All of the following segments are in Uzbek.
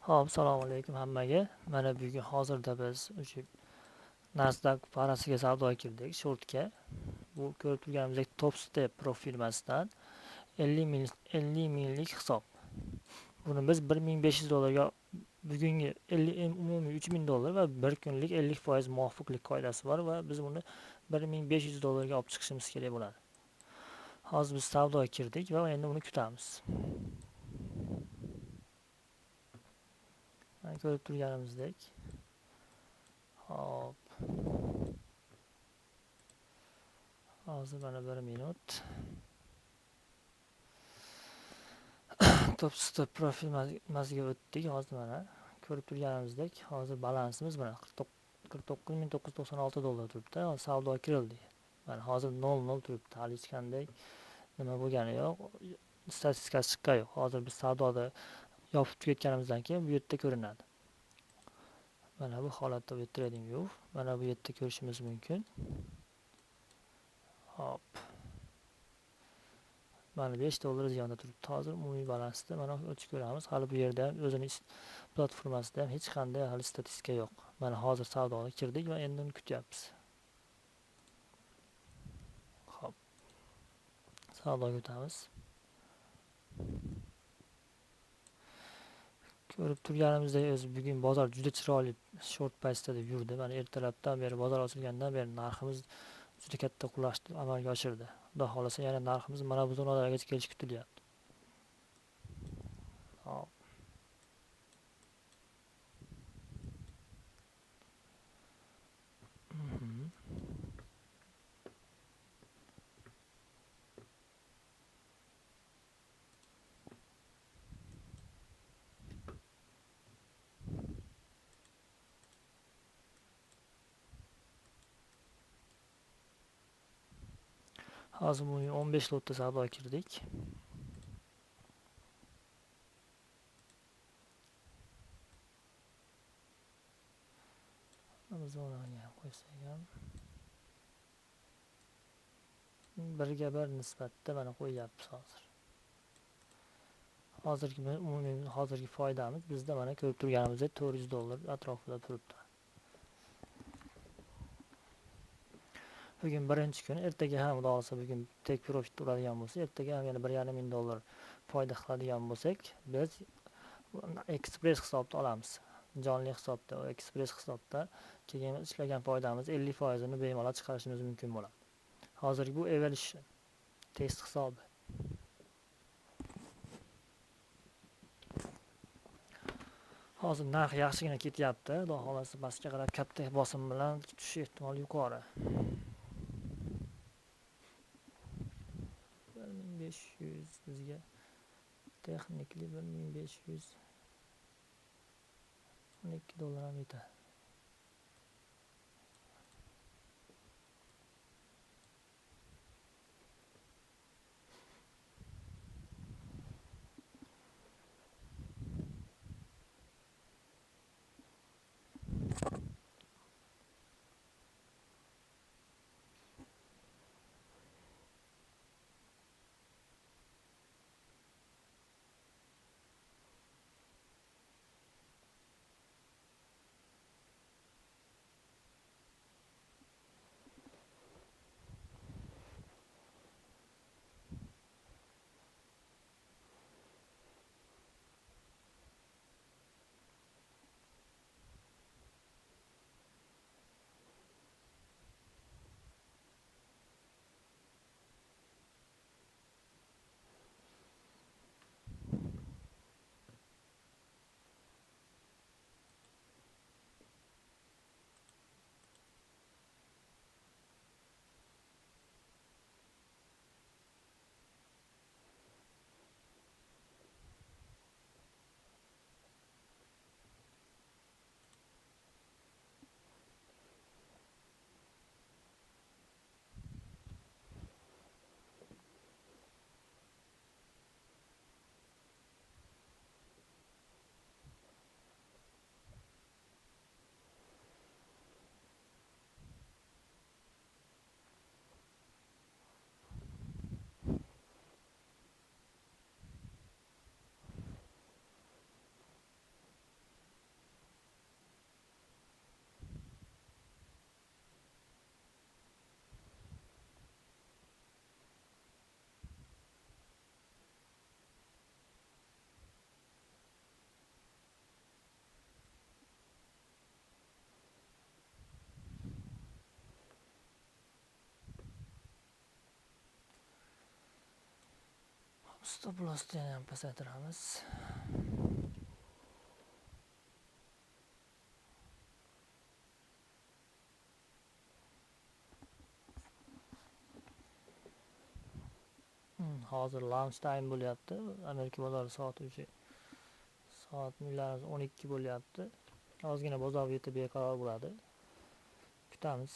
Hop, assalomu alaykum hammaga. Mana bugun hozirda biz o'sha Nasdaq parasiga savdoga kirdik, shortga. Bu ko'rib turganimizdek Top Step Pro firmasidan 50 minglik hisob. Buni biz 1500 dollarga bugungi 50 umumiy 3000 dollar va bir kunlik 50% muvofiqlik qoidasi bor va biz buni 1500 dollarga olib chiqishimiz kerak bo'ladi. Hozir biz savdoga kirdik va endi uni kutamiz. Mana ko'rib turganimizdek. Hop. Hozir mana 1 minut. Top Step profil mazga o'tdik. Hozir mana ko'rib turganimizdek, hozir balansimiz mana 49.996 dollar turibdi. Hozir savdoga kirildi. Mana hozir 00 turibdi. Hali hech qanday nima bo'lgani yo'q. Statistikasi chiqqani yo'q. Hozir biz savdoda yopib tugatganimizdan keyin bu yerda ko'rinadi. Mana bu holatda bu trading view. Mana bu yerda ko'rishimiz mumkin. Hop. Mana 5 dollar ziyonda turibdi. Hozir umumiy balansda mana o'tib ko'ramiz. Hali bu yerda ham o'zining platformasida ham hech qanday hali statistika yo'q. Mana hozir savdoga kirdik va endi uni kutyapmiz. Hop. Savdoga o'tamiz. Ko'rib turganimizdek o'zi bugun bozor juda chiroyli short price'da yurdi. Mana ertalabdan beri bozor ochilgandan beri narximiz juda katta qulashni amalga oshirdi. Xudo xolasa yana narximiz mana bu zonalargacha kelishi kutilyapti. Hop. Hozir 15 lotda savdoga kirdik. Zonaga ham qo'ysak ham 1 ga 1 nisbatda mana qo'yyapmiz hozir. Hozirgi foydamiz bizda mana ko'rib turganimizdek 400 dollar atrofida turibdi. Bugun birinchi kun, ertaga ham xudo xolasa bugun take profit uradigan bo'lsa, ertaga ham yana 1,5 ming dollar foyda qiladigan bo'lsak, biz express hisobda olamiz. Jonli hisobda, express hisobda keyin ishlagan foydamiz 50% ni bemalol chiqarishimiz mumkin bo'ladi. Hozirgi bu evolution test hisobi. Hozir narx yaxshigina ketyapti. Xudo xolasa pastga qarab katta bosim bilan tushish ehtimoli yuqori. 1500 bizga texnikli 1512 dollar ham yetadi. stop lossni ham pasaytiramiz. Hozir launch time bo'lyapti. Amerika bozori soat 12 bo'lyapti. Ozgina bozor yetib beqaror bo'ladi. Kutamiz.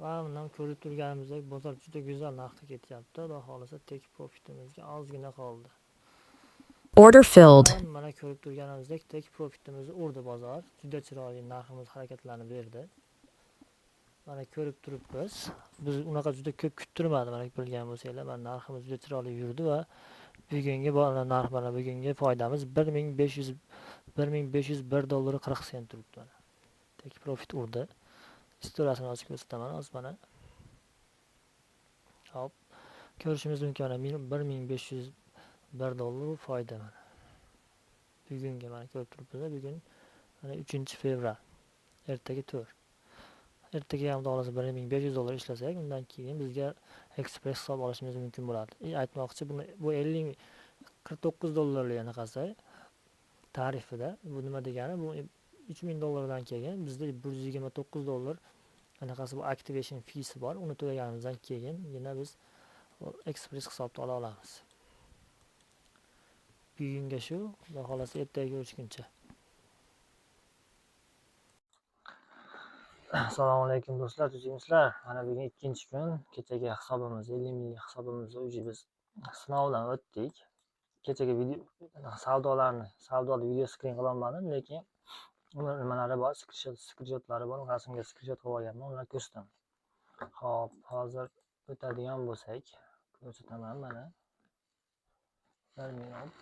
Va bundan ko'rib turganimizdek bozor juda go'zal narxda ketyapti. Xudo xolisa take profitimizga ozgina qoldi. Order filled. Mana ko'rib turganimizdek take profitimizni urdi bozor. Juda chiroyli narximiz harakatlanib berdi. Mana ko'rib turibmiz. Biz unaqa juda ko'p kuttirmadi, mana bilgan bo'lsanglar. Mana narximiz juda chiroyli yurdi va bugungi narx mana bugungi foydamiz 1501 dollar 40 sent turibdi mana. Take profit urdi. Istoriyasini ochib ko'rsataman hozir mana. Hop. Ko'rishimiz mumkin mana 1501 dollar foyda mana. Bugungi mana ko'rib turibmiz. Bugun mana 3-fevral. Ertaga 4. Ertaga ham dollar 1500 dollar ishlasak, undan keyin bizga express hisob olishimiz mumkin bo'ladi. Aytmoqchi, bu 49 dollarlik anaqasi tarifida. Bu nima degani? Bu 3000 dollardan keyin bizda 129 dollar anaqasi bu activation feesi bor. Uni to'laganimizdan keyin yana biz express hisobda ola olamiz. Bugunga shu, xudo xolasa ertaga ko'rishguncha. Assalomu alaykum do'stlar, tushuningizlar. Mana bugun ikkinchi kun, kechagi hisobimiz 50 minglik hisobimizni biz sinovdan o'tdik. kechagi savdoli video screen qilolmadim, lekin nimalari bor, skrinshotlari bor, rasmga skrinshot qilib olganman, ularni ko'rsataman. Hop, hozir o'tadigan bo'lsak, ko'rsataman mana. 1 minut.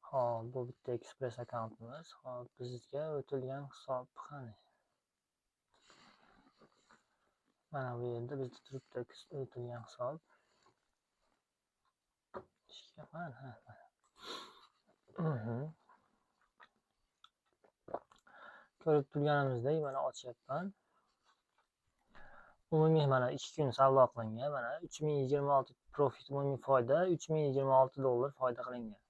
Hop, bu bitta Express akkauntimiz. Hop, bizga o'tilgan hisob qani? Mana bu yerda bizda turibdi o'tilgan hisob. Ishlayapman, ha. Ko'rib turganimizdek, mana ochyapman. Umumiy mana 2 kun savdo qilingan. Mana 3026 profit, umumiy foyda $3026 foyda qilingan.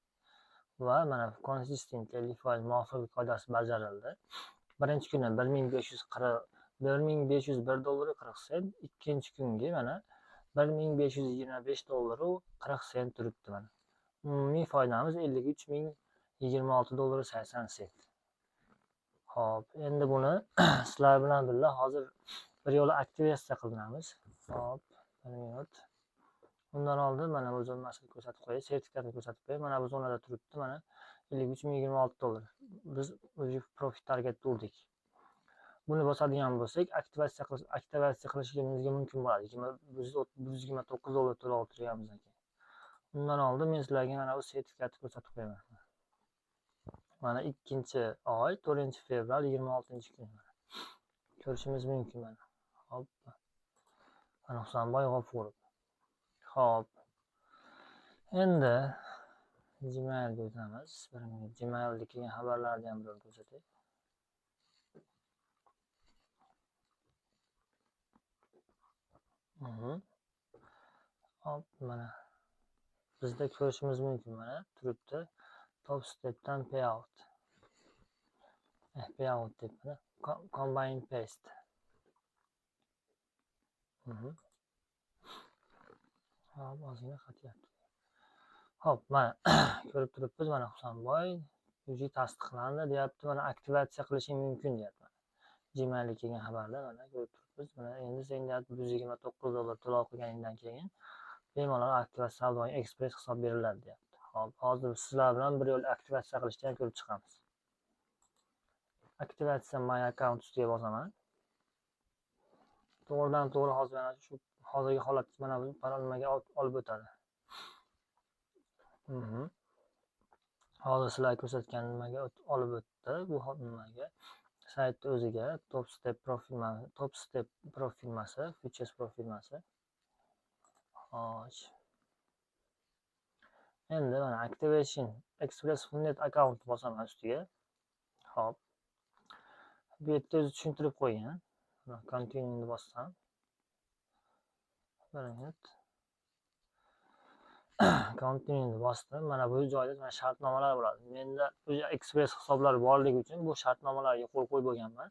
Va mana consistent 50% muvofiqlik qoidasi bajarildi. Birinchi kuni $1501.40, ikkinchi kungi mana $1525.40 turibdi mana. Umumiy foydamiz $53.026.80. Hop, endi buni sizlar bilan birga hozir bir yo'la aktivatsiya qilamiz. Hop, 1 minut. Undan oldin mana bu zonasini ko'rsatib qo'yay, sertifikatni ko'rsatib qo'yay. Mana bu zonada turibdi mana $53.026. Biz o'zi profit targetni urdik. Buni bosadigan bo'lsak, aktivatsiya qilishimizga mumkin bo'ladi. $129 to'lab o'tirganmizdan keyin. Undan oldin men sizlarga mana bu sertifikatni ko'rsatib qo'yaman. Mana 2-oy 4-fevral 26-kun mana. Ko'rishimiz mumkin mana. Hop. Mana Husanboy G'ofurov. Hop. Endi Gmailga o'tamiz. Gmailda kelgan xabarlarni ham bir ko'rsatay. Hop, mana bizda ko'rishimiz mumkin mana turibdi. Top stepdan payout. Payout deb mana combine paste. Hop, ozgina qatyapti. Hop, mana ko'rib turibmiz, mana Husanboy uji tasdiqlandi deyapti, mana aktivatsiya qilishing mumkin deyapti. Gmailga kelgan xabarda mana ko'rib turibmiz. Mana endi senga $129 to'lov qilganingdan keyin bemalol aktivatsiya savdoning Express hisob beriladi deyapti. Hop, hozir sizlar bilan bir yo'l aktivatsiya qilishni ham ko'rib chiqamiz. Aktivatsiya my account ustiga bosaman. To'g'ridan to'g'ri hozir mana shu hozirgi holat mana bu parolmaga olib o'tadi. Hozir sizlar ko'rsatgan nimaga olib o'tdi. Bu nimaga? Saytni o'ziga top step profilmasi, futures profilmasi. Xo'sh. Endi mana activation Express Funet account bosaman ustiga. Hop. Bu yerda o'zi tushuntirib qo'ygan. Continue bossam. 1 minut. Continue bosdim. Mana bu joyda mana shartnomalar bo'ladi. Menda o'sha Express hisoblar borligi uchun bu shartnomalarga qo'l qo'yib bo'lganman.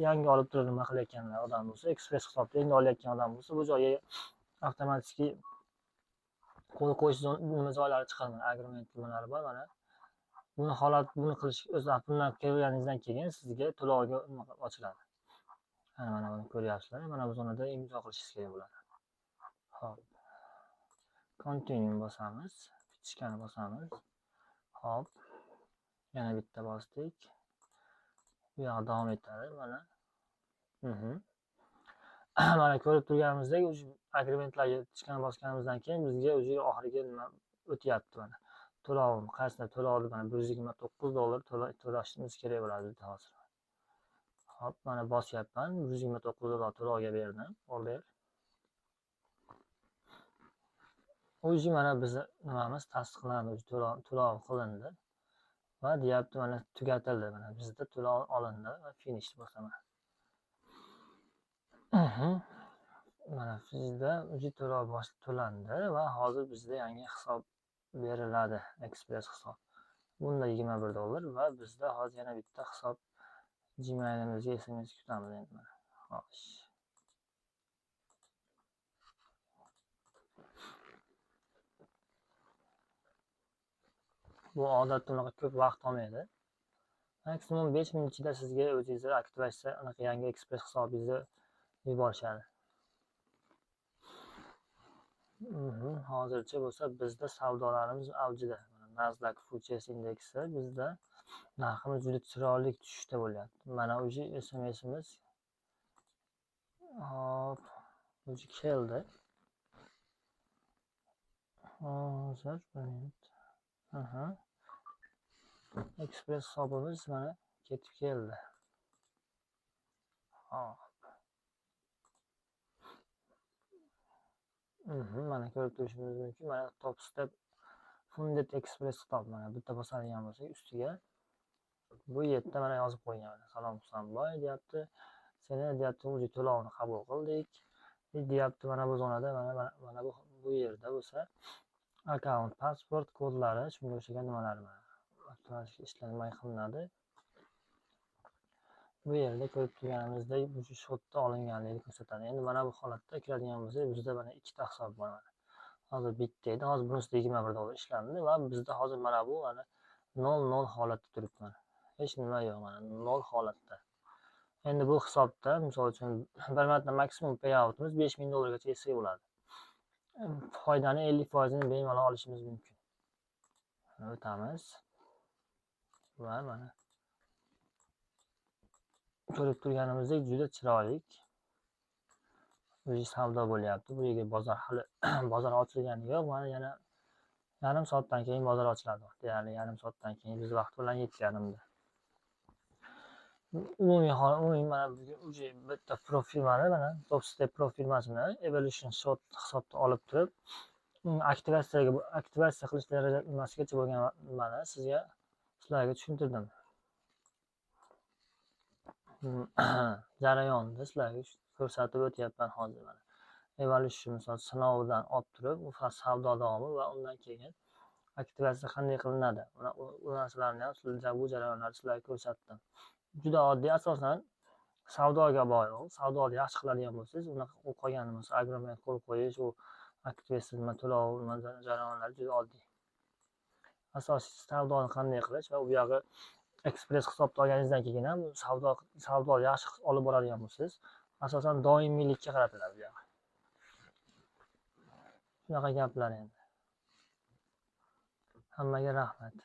Yangi olib turib nima qilayotganlar odam bo'lsa, Express hisobda endi olayotgan odam bo'lsa, bu joyga avtomatik qo'l qo'yish joylari chiqadi. Agreement nimalari bor mana. Buni qilish o'zi bundan kelganingizdan keyin sizga to'lovga ochiladi. Mana buni ko'ryapsizlar. Mana bu zonada imzo qilishingiz kerak bo'ladi. Hop. Continue bosamiz. Fichkani bosamiz. Hop. Yana bitta bosdik. Bu yoqda davom etadi mana. Mana ko'rib turganimizdek, agreementlarga fichkani bosganimizdan keyin bizga o'zi oxiriga nima o'tyapti mana. To'lov, qaysidir to'lovni mana $129 to'lashimiz kerak bo'ladi hozir. Hop, mana bosyapman. $129 to'lovga berdim. Order. O'zi mana bizni nimamiz tasdiqlandi, to'lov qilindi va deyapti mana tugatildi. Mana bizda to'lov olindi va finish bosaman. Mana bizda o'zi to'lov to'landi va hozir bizda yangi hisob beriladi, Express hisob. Bunda $21 va bizda hozir yana bitta hisob Gmailimizga SMS kutamiz endi mana. Xo'sh. Bu odatda unaqa ko'p vaqt olmaydi. Maksimum 5 minut ichida sizga o'zingizni aktivatsiya anaqa yangi Express hisobingizni yuborishadi. Hozircha bo'lsa bizda savdolarimiz avjida. Nasdaq Futures indeksi bizda narximiz juda chiroyli tushishda bo'lyapti. Mana o'sha SMSimiz hop o'zi keldi. Hozir 1 minut. Express hisobimiz mana ketib keldi. Hop. Mana ko'rib turishingiz mumkin. Mana Top Step Funded Express hisob mana bitta bosadigan bo'lsak ustiga bu yerda mana yozib qo'ygan. Salom Husanboy deyapti. Seni deyapti o'zi to'lovni qabul qildik. Deyapti mana bu zonada mana bu yerda bo'lsa akkaunt, pasport kodlari, shunga o'xshagan nimalar mana ishlanmay qilinadi. Bu yerda ko'rib turganimizdek bu shotda olinganligini ko'rsatadi. Endi mana bu holatda kiradigan bo'lsak, bizda mana ikkita hisob bor. Hozir bitta edi, hozir bunisida 21 dollar ishlandi va bizda hozir mana bu mana 0 holatda turibdi mana. Hech nima yo'q mana 0 holatda. Endi bu hisobda misol uchun bir marta maksimum payoutimiz 5000 dollargacha yetsa bo'ladi. Foydani 50% ni bemalol olishimiz mumkin. O'tamiz. Va mana ko'rib turganimizdek juda chiroyli o'zi savdo bo'lyapti. Bu yerga bozor hali bozor ochilgani yo'q. Mana yana yarim soatdan keyin bozor ochiladi. Ya'ni yarim soatdan keyin biz vaqt bilan 7:30da. Umumiy mana bugun o'zi bitta profil mana Top Step profilmasini Evolution Short hisobda olib turib, aktivatsiya qilish darajasigacha bo'lgan mana sizlarga tushuntirdim. Jarayonni sizlarga ko'rsatib o'tyapman hozir mana. Evolution misol sinovidan olib turib, u savdo davomi va undan keyin aktivatsiya qanday qilinadi. Bu narsalarni ham bu jarayonlarni sizlarga ko'rsatdim. Juda oddiy, asosan savdoga bog'liq. Savdoni yaxshi qiladigan bo'lsangiz, unaqa qolganimiz agreement qo'l qo'yish, u aktivatsiya to'lov jarayonlari juda oddiy. Asosiysi savdoni qanday qilish va u yog'i Express hisobda olganingizdan keyin ham savdo yaxshi olib boradigan bo'lsangiz, asosan doimiylikka qaratiladi bu yoq. Shunaqa gaplar endi. Hammaga rahmat.